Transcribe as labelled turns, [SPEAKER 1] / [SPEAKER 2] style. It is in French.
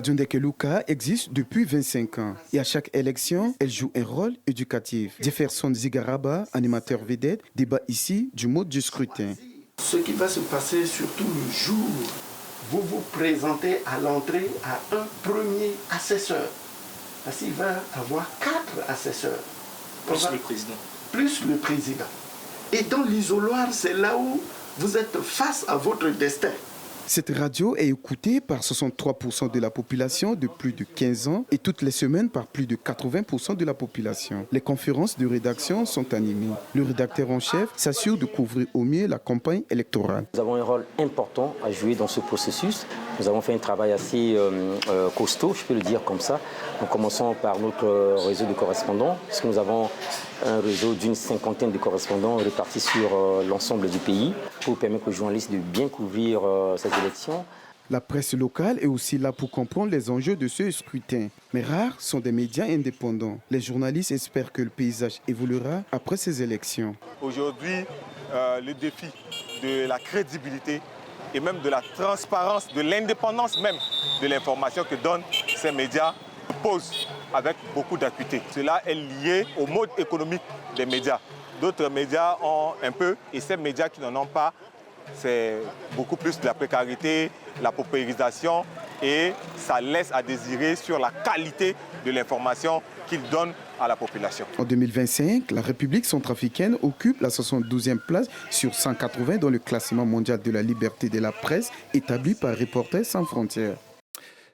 [SPEAKER 1] Dundeke Luka existe depuis 25 ans et à chaque élection, elle joue un rôle éducatif. Jefferson Zigaraba, animateur vedette, débat ici du mode du scrutin.
[SPEAKER 2] Ce qui va se passer surtout le jour, vous vous présentez à l'entrée à un premier assesseur. Parce qu'il va avoir 4 assesseurs.
[SPEAKER 3] Plus le président.
[SPEAKER 2] Plus le président. Et dans l'isoloir, c'est là où vous êtes face à votre destin.
[SPEAKER 1] Cette radio est écoutée par 63% de la population de plus de 15 ans et toutes les semaines par plus de 80% de la population. Les conférences de rédaction sont animées. Le rédacteur en chef s'assure de couvrir au mieux la campagne électorale.
[SPEAKER 4] Nous avons un rôle important à jouer dans ce processus. Nous avons fait un travail assez costaud, je peux le dire comme ça. Nous commençons par notre réseau de correspondants, puisque nous avons un réseau d'une 50aine de correspondants répartis sur l'ensemble du pays pour permettre aux journalistes de bien couvrir ces élections.
[SPEAKER 1] La presse locale est aussi là pour comprendre les enjeux de ce scrutin. Mais rares sont des médias indépendants. Les journalistes espèrent que le paysage évoluera après ces élections.
[SPEAKER 5] Aujourd'hui, le défi de la crédibilité et même de la transparence, de l'indépendance même de l'information que donnent ces médias pose avec beaucoup d'acuité. Cela est lié au mode économique des médias. D'autres médias ont un peu, et ces médias qui n'en ont pas, c'est beaucoup plus de la précarité, la paupérisation, et ça laisse à désirer sur la qualité de l'information qu'ils donnent à la population.
[SPEAKER 1] En 2025, la République centrafricaine occupe la 72e place sur 180 dans le classement mondial de la liberté de la presse établi par Reporters sans frontières.